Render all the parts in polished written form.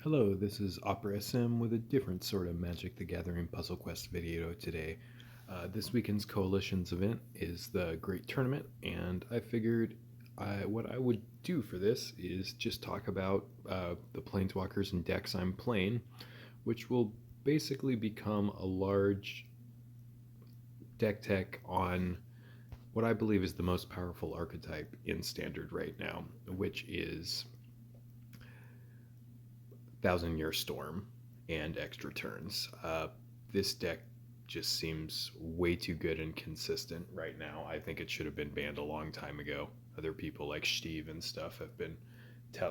Hello, this is Opera SM with a different sort of Magic the Gathering Puzzle Quest video today. This weekend's Coalitions event is the Great Tournament, and I figured what I would do for this is just talk about the Planeswalkers and decks I'm playing, which will basically become a large deck tech on what I believe is the most powerful archetype in Standard right now, which is Thousand Year Storm and extra turns. This deck just seems way too good and consistent right now. I think it should have been banned a long time ago. Other people like Steve and stuff have been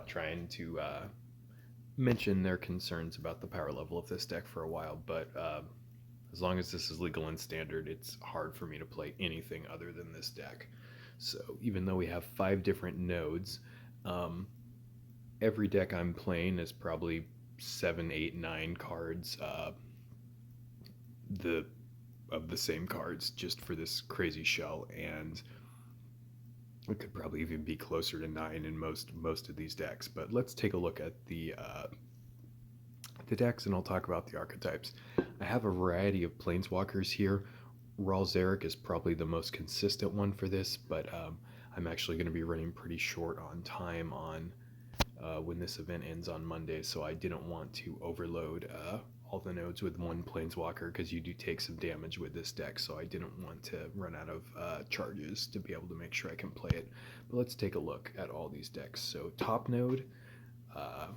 trying to mention their concerns about the power level of this deck for a while, but as long as this is legal and standard, it's hard for me to play anything other than this deck. So even though we have 5 different nodes, um, every deck I'm playing is probably 7, 8, 9 cards the of the same cards just for this crazy shell, and it could probably even be closer to 9 in most of these decks. But let's take a look at the decks, and I'll talk about the archetypes. I have a variety of planeswalkers here. Ral Zarek is probably the most consistent one for this, but I'm actually going to be running pretty short on time on when this event ends on Monday, so I didn't want to overload all the nodes with one planeswalker because you do take some damage with this deck, so I didn't want to run out of charges to be able to make sure I can play it. But let's take a look at all these decks. So top node, uh,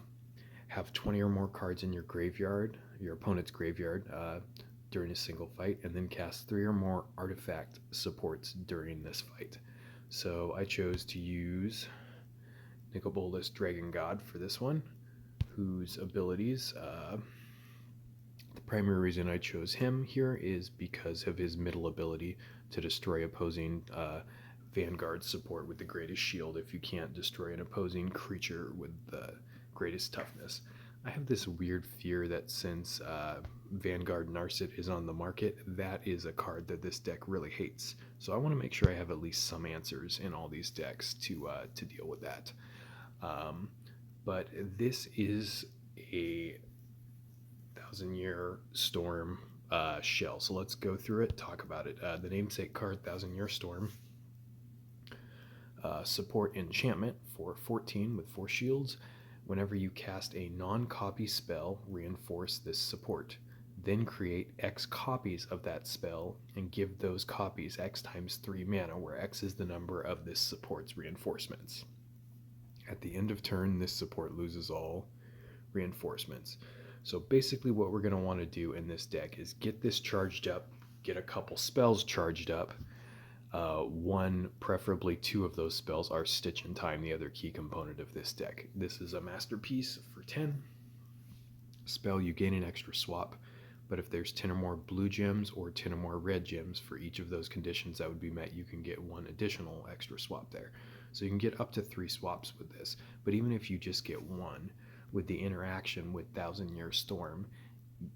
have 20 or more cards in your graveyard, your opponent's graveyard, during a single fight, and then cast 3 or more artifact supports during this fight. So I chose to use Nicol Bolas Dragon God for this one, whose abilities, the primary reason I chose him here is because of his middle ability to destroy opposing Vanguard support with the greatest shield if you can't destroy an opposing creature with the greatest toughness. I have this weird fear that since Vanguard Narset is on the market, that is a card that this deck really hates. So I want to make sure I have at least some answers in all these decks to deal with that. But this is a Thousand Year Storm shell. So let's go through it, talk about it. The namesake card, Thousand Year Storm, support enchantment for 14 with 4 shields. Whenever you cast a non-copy spell, reinforce this support. Then create X copies of that spell and give those copies X times 3 mana, where X is the number of this support's reinforcements. At the end of turn, this support loses all reinforcements. So basically what we're going to want to do in this deck is get this charged up, get a couple spells charged up. One, preferably 2 of those spells are Stitch in Time, the other key component of this deck. This is a masterpiece for 10. Spell, you gain an extra swap, but if there's 10 or more blue gems or 10 or more red gems for each of those conditions that would be met, you can get 1 additional extra swap there. So you can get up to 3 swaps with this. But even if you just get 1, with the interaction with Thousand Year Storm,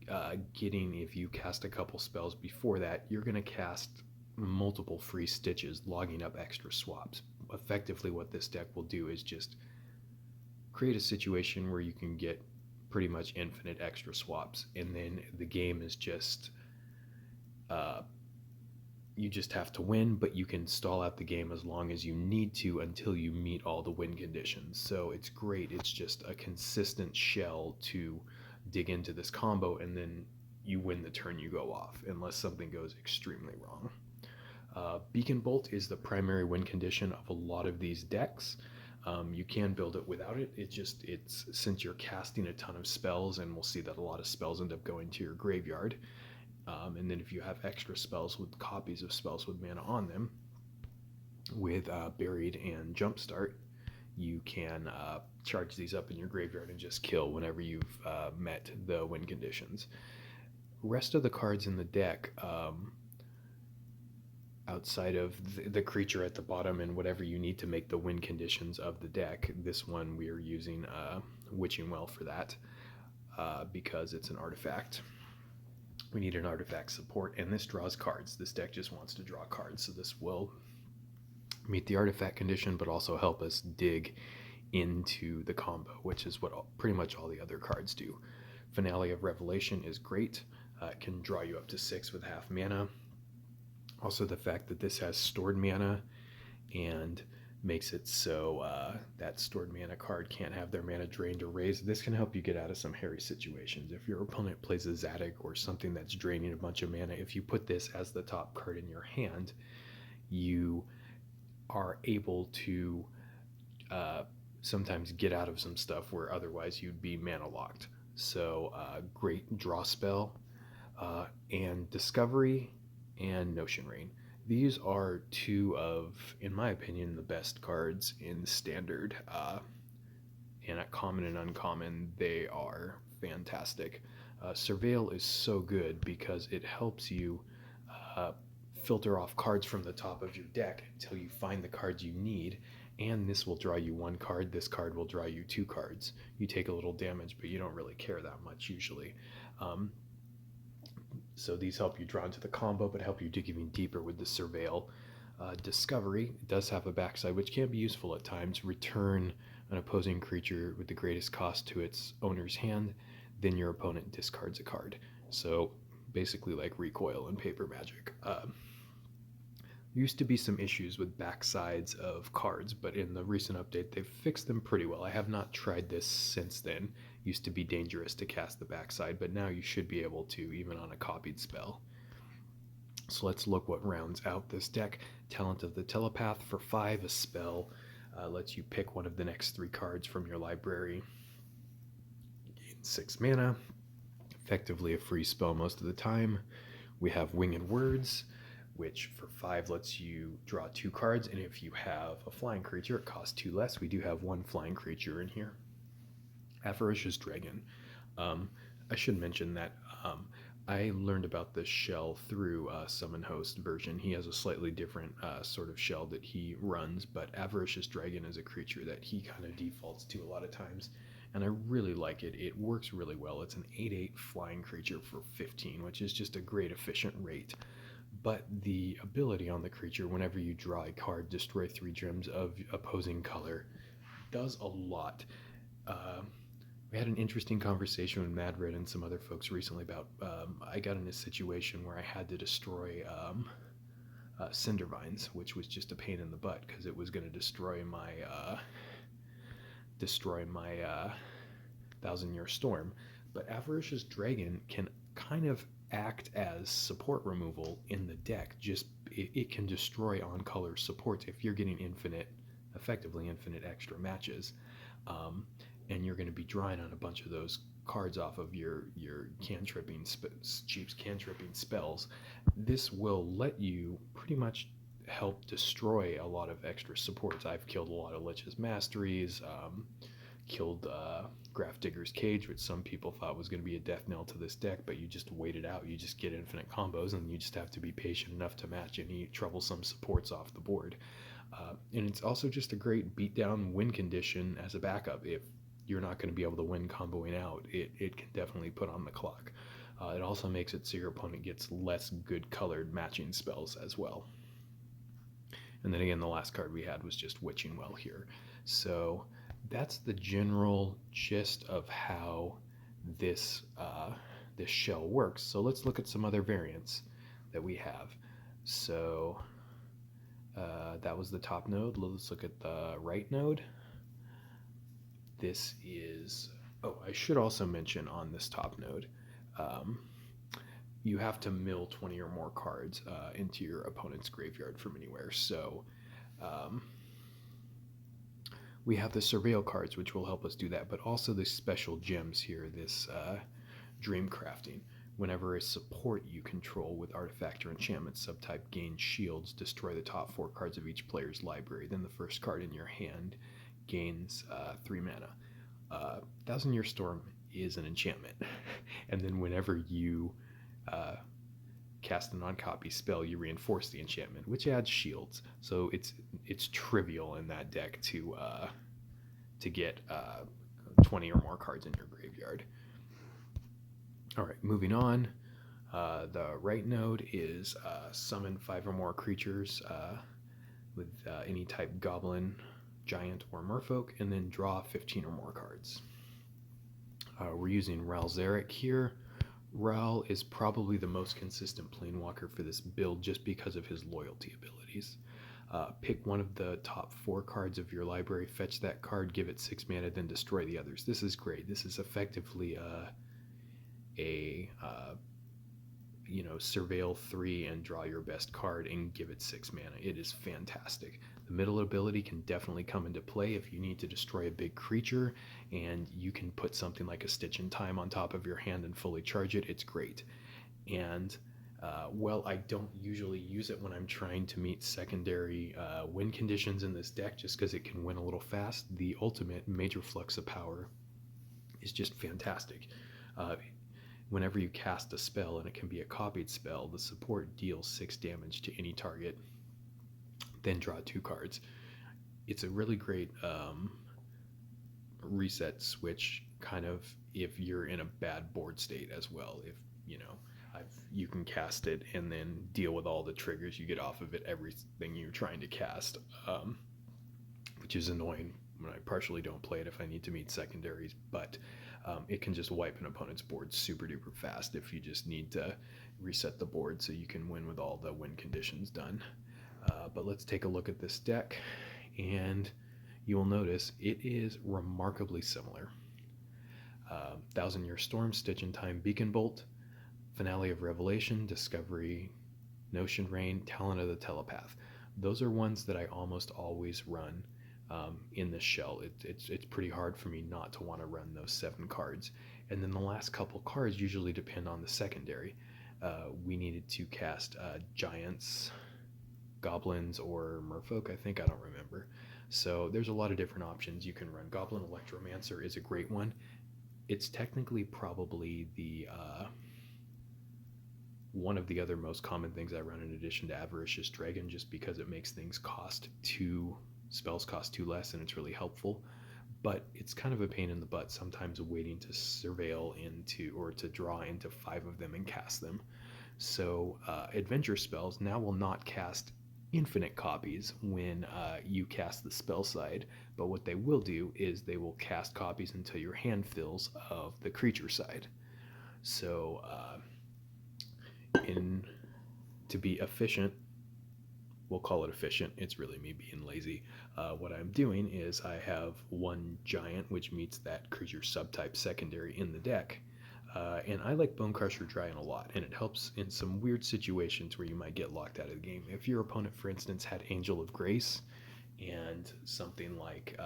if you cast a couple spells before that, you're going to cast multiple free stitches, logging up extra swaps. Effectively, what this deck will do is just create a situation where you can get pretty much infinite extra swaps, and then the game is just you just have to win, but you can stall out the game as long as you need to until you meet all the win conditions. So it's great. It's just a consistent shell to dig into this combo, and then you win the turn you go off, unless something goes extremely wrong. Beacon Bolt is the primary win condition of a lot of these decks. You can build it without it. It's since you're casting a ton of spells, and we'll see that a lot of spells end up going to your graveyard. And then if you have extra spells with copies of spells with mana on them, with Buried and Jumpstart, you can charge these up in your graveyard and just kill whenever you've met the win conditions. Rest of the cards in the deck, outside of the creature at the bottom and whatever you need to make the win conditions of the deck, this one we are using Witching Well for that because it's an artifact. We need an artifact support, and this draws cards. This deck just wants to draw cards, so this will meet the artifact condition, but also help us dig into the combo, which is what pretty much all the other cards do. Finale of Revelation is great. It can draw you up to 6 with half mana. Also, the fact that this has stored mana and makes it so that stored mana card can't have their mana drained or raised. This can help you get out of some hairy situations. If your opponent plays a Zadig or something that's draining a bunch of mana, if you put this as the top card in your hand, you are able to sometimes get out of some stuff where otherwise you'd be mana locked. So great draw spell, and Discovery and Notion Rain. These are two of, in my opinion, the best cards in Standard. And at Common and Uncommon, they are fantastic. Surveil is so good because it helps you filter off cards from the top of your deck until you find the cards you need. And this will draw you one card. This card will draw you 2 cards. You take a little damage, but you don't really care that much usually. So these help you draw into the combo, but help you dig even deeper with the Surveil. Discovery does have a backside, which can be useful at times. Return an opposing creature with the greatest cost to its owner's hand, then your opponent discards a card. So basically like Recoil and Paper Magic. Used to be some issues with backsides of cards, but in the recent update they've fixed them pretty well. I have not tried this since then. Used to be dangerous to cast the backside, but now you should be able to, even on a copied spell. So let's look what rounds out this deck. Talent of the Telepath for 5, a spell. Lets you pick one of the next 3 cards from your library. Gain 6 mana. Effectively a free spell most of the time. We have Winged Words, which for 5 lets you draw 2 cards, and if you have a flying creature, it costs 2 less. We do have 1 flying creature in here. Avaricious Dragon. I should mention that I learned about this shell through Summon Host version. He has a slightly different sort of shell that he runs, but Avaricious Dragon is a creature that he kind of defaults to a lot of times, and I really like it. It works really well. It's an 8/8 flying creature for 15, which is just a great efficient rate. But the ability on the creature, whenever you draw a card, destroy 3 gems of opposing color, does a lot. We had an interesting conversation with Madrid and some other folks recently about I got in a situation where I had to destroy Cindervines, which was just a pain in the butt because it was going to destroy my Thousand Year Storm. But Avaricious Dragon can kind of act as support removal in the deck. Just it can destroy on color supports if you're getting effectively infinite extra matches. And you're going to be drawing on a bunch of those cards off of your cheap cantripping spells. This will let you pretty much help destroy a lot of extra supports. I've killed a lot of Lich's Masteries, killed Grafdigger's Cage, which some people thought was going to be a death knell to this deck, but you just wait it out. You just get infinite combos, and you just have to be patient enough to match any troublesome supports off the board. And it's also just a great beatdown win condition as a backup. If you're not going to be able to win comboing out, it can definitely put on the clock. It also makes it so your opponent gets less good colored matching spells as well. And then again, the last card we had was just Witching Well here. So that's the general gist of how this shell works. So let's look at some other variants that we have. So that was the top node. Let's look at the right node. This is, I should also mention on this top node, you have to mill 20 or more cards into your opponent's graveyard from anywhere. So we have the Surveil cards, which will help us do that, but also the special gems here, this Dream Crafting. Whenever a support you control with artifact or enchantment subtype gains shields, destroy the top 4 cards of each player's library. Then the first card in your hand gains 3 mana. Thousand Year Storm is an enchantment, and then whenever you cast a non-copy spell, you reinforce the enchantment, which adds shields. So it's trivial in that deck to get 20 or more cards in your graveyard. All right, moving on. The right node is summon 5 or more creatures with any type goblin Giant, or Merfolk, and then draw 15 or more cards. We're using Ral Zarek here. Ral is probably the most consistent Planewalker for this build just because of his loyalty abilities. Pick one of the top 4 cards of your library, fetch that card, give it 6 mana, then destroy the others. This is great. This is effectively a surveil 3 and draw your best card and give it 6 mana. It is fantastic. The middle ability can definitely come into play if you need to destroy a big creature and you can put something like a Stitch in Time on top of your hand and fully charge it. It's great. And well, I don't usually use it when I'm trying to meet secondary win conditions in this deck just because it can win a little fast. The ultimate Major Flux of Power is just fantastic. Whenever you cast a spell, and it can be a copied spell, the support deals 6 damage to any target, then draw 2 cards. It's a really great reset switch, kind of, if you're in a bad board state as well. If you can cast it and then deal with all the triggers you get off of it, everything you're trying to cast, which is annoying when I partially don't play it if I need to meet secondaries, but it can just wipe an opponent's board super duper fast if you just need to reset the board so you can win with all the win conditions done. But let's take a look at this deck, and you will notice it is remarkably similar. Thousand Year Storm, Stitch in Time, Beacon Bolt, Finale of Revelation, Discovery, Notion Rain, Talent of the Telepath. Those are ones that I almost always run in this shell. It's pretty hard for me not to want to run those 7 cards. And then the last couple cards usually depend on the secondary. We needed to cast Giants, Goblins, or Merfolk, I think. I don't remember. So there's a lot of different options you can run. Goblin Electromancer is a great one. It's technically probably the one of the other most common things I run in addition to Avaricious Dragon, just because it makes things spells cost 2 less, and it's really helpful. But it's kind of a pain in the butt sometimes waiting to surveil into or to draw into 5 of them and cast them. So adventure spells now will not cast infinite copies when you cast the spell side, but what they will do is they will cast copies until your hand fills of the creature side. So to be efficient, we'll call it efficient, it's really me being lazy. What I'm doing is I have 1 giant, which meets that creature subtype secondary in the deck. And I like Bonecrusher Giant a lot, and it helps in some weird situations where you might get locked out of the game. If your opponent, for instance, had Angel of Grace and something like,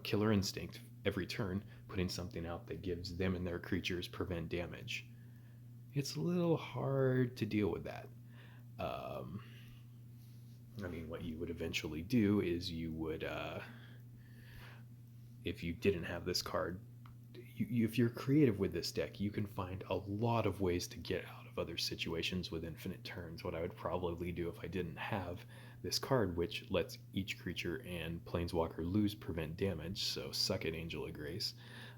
Killer Instinct every turn, putting something out that gives them and their creatures prevent damage, it's a little hard to deal with that. What you would eventually do is you would, if you didn't have this card, if you're creative with this deck, you can find a lot of ways to get out of other situations with infinite turns. What I would probably do if I didn't have this card, which lets each creature and Planeswalker lose prevent damage, so suck it, Angel of Grace,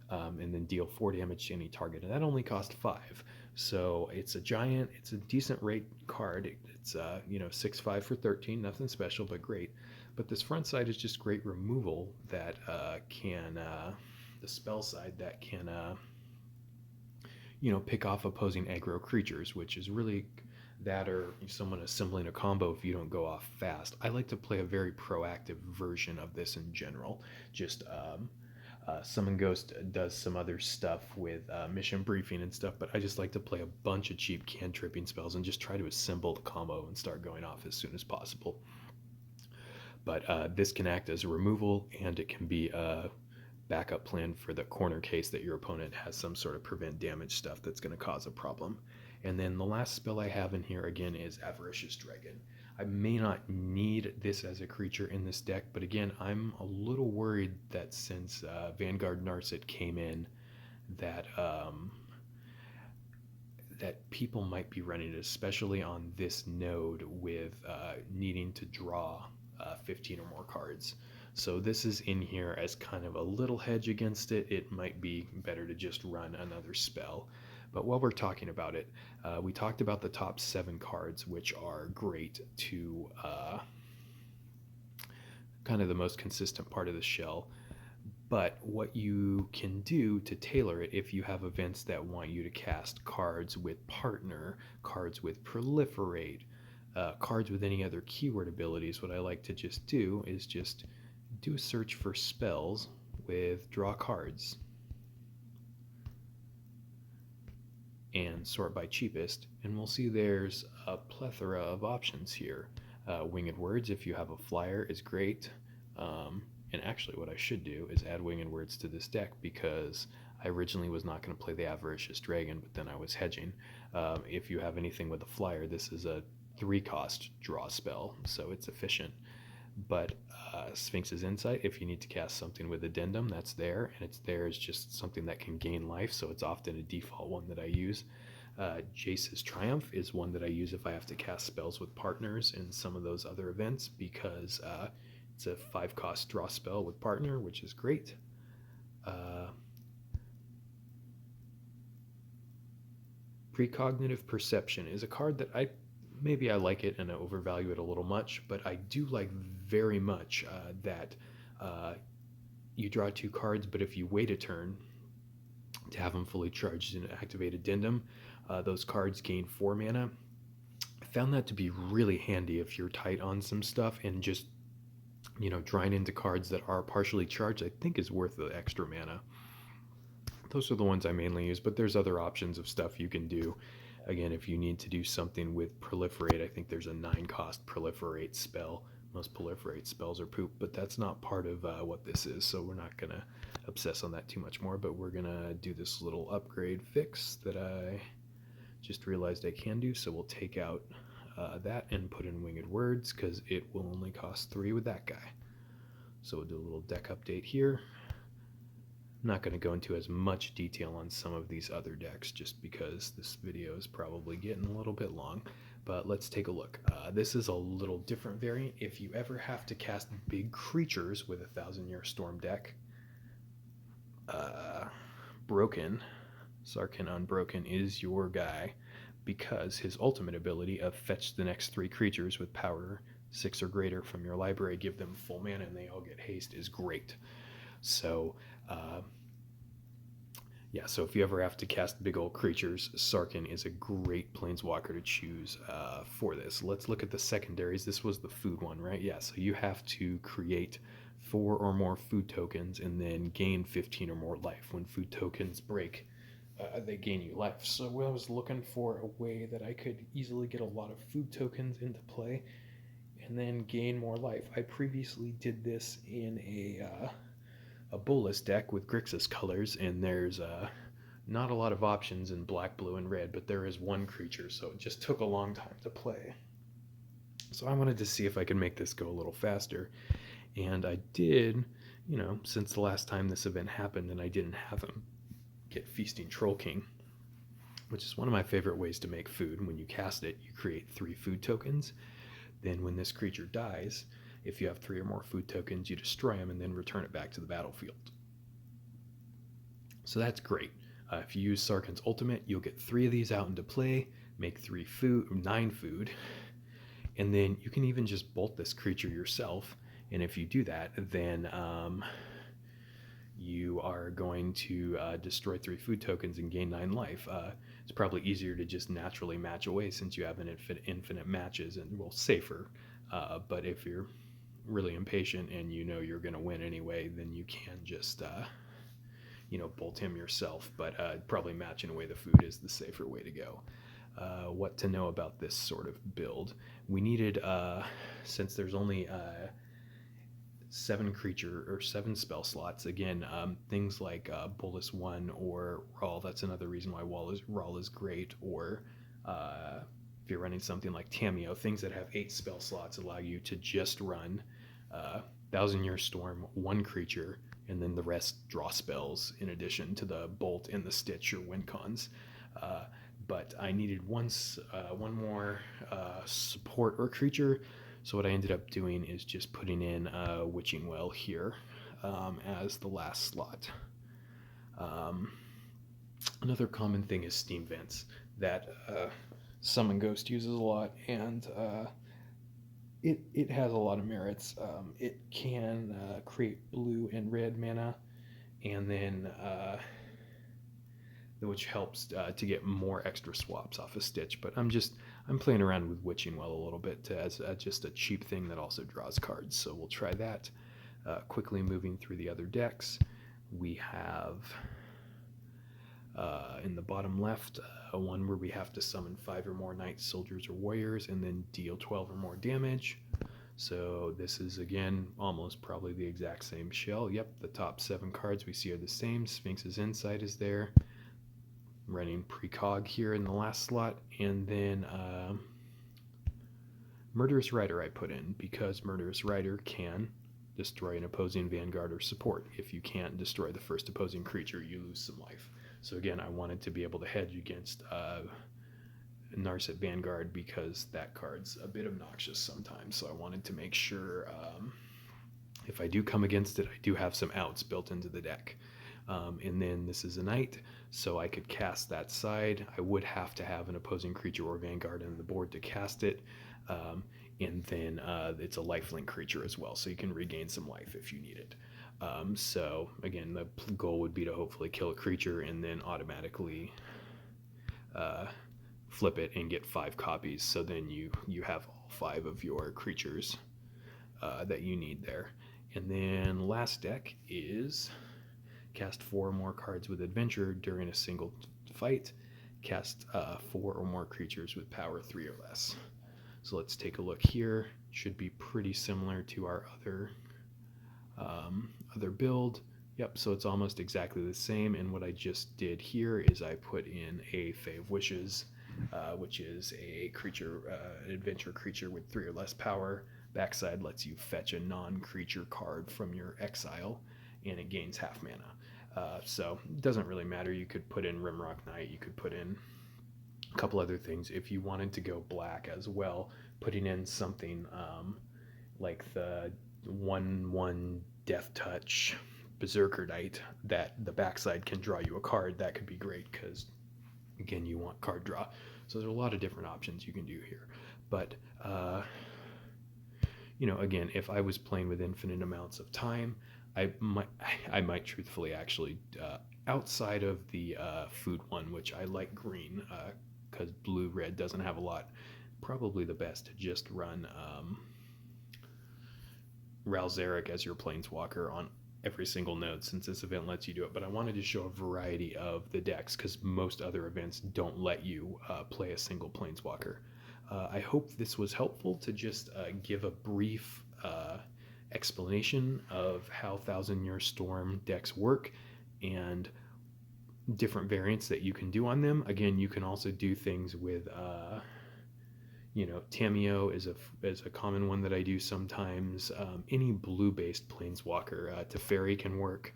and then deal 4 damage to any target, and that only cost 5. So it's a giant, it's a decent rate card. It's 6/5 for 13, nothing special, but great. But this front side is just great removal that the spell side that can pick off opposing aggro creatures, which is really that, or someone assembling a combo if you don't go off fast. I like to play a very proactive version of this in general. Just Summon Ghost does some other stuff with mission briefing and stuff, but I just like to play a bunch of cheap cantripping spells and just try to assemble the combo and start going off as soon as possible. But this can act as a removal, and it can be a backup plan for the corner case that your opponent has some sort of prevent damage stuff that's going to cause a problem. And then the last spell I have in here again is Avaricious Dragon. I may not need this as a creature in this deck, but again, I'm a little worried that since Vanguard Narset came in, that that people might be running it, especially on this node with needing to draw 15 or more cards. So this is in here as kind of a little hedge against it. It might be better to just run another spell. But while we're talking about it, we talked about the top 7 cards, which are great to kind of the most consistent part of the shell. But what you can do to tailor it, if you have events that want you to cast cards with partner, cards with proliferate, cards with any other keyword abilities, what I like to just do is just do a search for spells with draw cards and sort by cheapest, and we'll see there's a plethora of options here. Winged Words, if you have a flyer, is great. And actually, what I should do is add Winged Words to this deck, because I originally was not going to play the Avaricious Dragon, but then I was hedging. If you have anything with a flyer, this is a 3-cost draw spell, so it's efficient. But Sphinx's Insight, if you need to cast something with Addendum, that's there, and it's there as just something that can gain life, so it's often a default one that I use. Jace's Triumph is one that I use if I have to cast spells with partners in some of those other events, because it's a 5-cost draw spell with partner, which is great. Precognitive Perception is a card that maybe I like it and I overvalue it a little much, but I do like very much that you draw 2 cards, but if you wait a turn to have them fully charged and activate Addendum, those cards gain 4 mana. I found that to be really handy if you're tight on some stuff, and just, drawing into cards that are partially charged, I think is worth the extra mana. Those are the ones I mainly use, but there's other options of stuff you can do. Again, if you need to do something with Proliferate, I think there's a 9-cost Proliferate spell. Most Proliferate spells are poop, but that's not part of what this is, so we're not going to obsess on that too much more, but we're going to do this little upgrade fix that I just realized I can do, so we'll take out that and put in Winged Words, because it will only cost 3 with that guy. So we'll do a little deck update here. I'm not going to go into as much detail on some of these other decks, just because this video is probably getting a little bit long, but let's take a look. This is a little different variant. If you ever have to cast big creatures with a Thousand-Year Storm deck, Broken, Sarkhan Unbroken is your guy, because his ultimate ability of fetch the next 3 creatures with power 6 or greater from your library, give them full mana, and they all get haste, is great. So so if you ever have to cast big old creatures, Sarkhan is a great planeswalker to choose for this. Let's look at the secondaries. This was the food one, right? Yeah, so you have to create 4 or more food tokens and then gain 15 or more life. When food tokens break, they gain you life. So I was looking for a way that I could easily get a lot of food tokens into play and then gain more life. I previously did this in a Bolas deck with Grixis colors, and there's not a lot of options in black, blue, and red, but there is one creature, so it just took a long time to play. So I wanted to see if I could make this go a little faster, and I did, since the last time this event happened and I didn't have him get Feasting Troll King, which is one of my favorite ways to make food. When you cast it, you create 3 food tokens. Then when this creature dies, if you have 3 or more food tokens, you destroy them and then return it back to the battlefield. So that's great. If you use Sarkhan's ultimate, you'll get 3 of these out into play, make 9 food, and then you can even just bolt this creature yourself. And if you do that, then you are going to destroy 3 food tokens and gain 9 life. It's probably easier to just naturally match away, since you have an infinite matches, and safer. But if you're really impatient and you're going to win anyway, then you can just bolt him yourself. But probably matching away the food is the safer way to go. What to know about this sort of build? We needed, since there's only 7 spell slots, again, things like Bolas 1 or Rawl. That's another reason why Rawl is great. Or if you're running something like Tamiyo, things that have 8 spell slots allow you to just run Thousand-Year Storm, 1 creature, and then the rest draw spells in addition to the Bolt and the Stitch or win cons. But I needed one more support or creature, so what I ended up doing is just putting in Witching Well here as the last slot. Another common thing is Steam Vents that Summon Ghost uses a lot, and it has a lot of merits. It can create blue and red mana, and then which helps to get more extra swaps off a Stitch. But I'm playing around with Witching Well a little bit as just a cheap thing that also draws cards. So we'll try that. Quickly moving through the other decks, we have in the bottom left one where we have to summon 5 or more knights, soldiers, or warriors, and then deal 12 or more damage. So this is again almost probably the exact same shell. Yep, the top 7 cards we see are the same. Sphinx's Insight is there. I'm running Precog here in the last slot, and then Murderous Rider I put in because Murderous Rider can destroy an opposing vanguard or support. If you can't destroy the first opposing creature, you lose some life. So again, I wanted to be able to hedge against Narset Vanguard because that card's a bit obnoxious sometimes. So I wanted to make sure if I do come against it, I do have some outs built into the deck. And then this is a knight, so I could cast that side. I would have to have an opposing creature or vanguard on the board to cast it. And then it's a lifelink creature as well, so you can regain some life if you need it. So again, the goal would be to hopefully kill a creature and then automatically flip it and get 5 copies. So then you have all 5 of your creatures that you need there. And then last deck is cast 4 or more cards with adventure during a single fight. Cast 4 or more creatures with power 3 or less. So let's take a look here. Should be pretty similar to our other build. Yep, so it's almost exactly the same. And what I just did here is I put in a Fae of Wishes, which is a creature, an adventure creature with 3 or less power. Backside lets you fetch a non-creature card from your exile, and it gains half mana. So it doesn't really matter. You could put in Rimrock Knight. You could put in a couple other things. If you wanted to go black as well, putting in something like the 1/1 Death Touch Berserker Knight that the backside can draw you a card, that could be great because, again, you want card draw. So there's a lot of different options you can do here. But, again, if I was playing with infinite amounts of time, I might truthfully actually, outside of the food one, which I like green because blue-red doesn't have a lot, probably the best to just run Ral Zarek as your planeswalker on every single node since this event lets you do it. But I wanted to show a variety of the decks because most other events don't let you play a single planeswalker. I hope this was helpful to just give a brief explanation of how Thousand Year Storm decks work and different variants that you can do on them. Again, you can also do things with Tamiyo is a common one that I do sometimes. Any blue-based planeswalker, Teferi can work.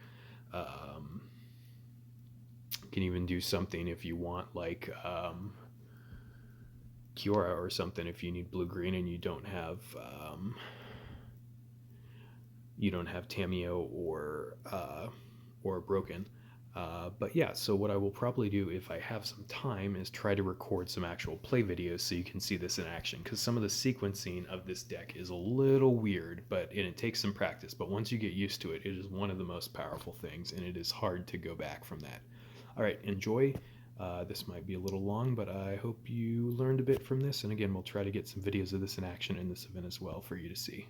You can even do something if you want, like Kiora or something. If you need blue-green and you don't have Tamiyo or Broken. But yeah, so what I will probably do if I have some time is try to record some actual play videos so you can see this in action, because some of the sequencing of this deck is a little weird, and it takes some practice, but once you get used to it, it is one of the most powerful things, and it is hard to go back from that. All right, enjoy. This might be a little long, but I hope you learned a bit from this, and again, we'll try to get some videos of this in action in this event as well for you to see.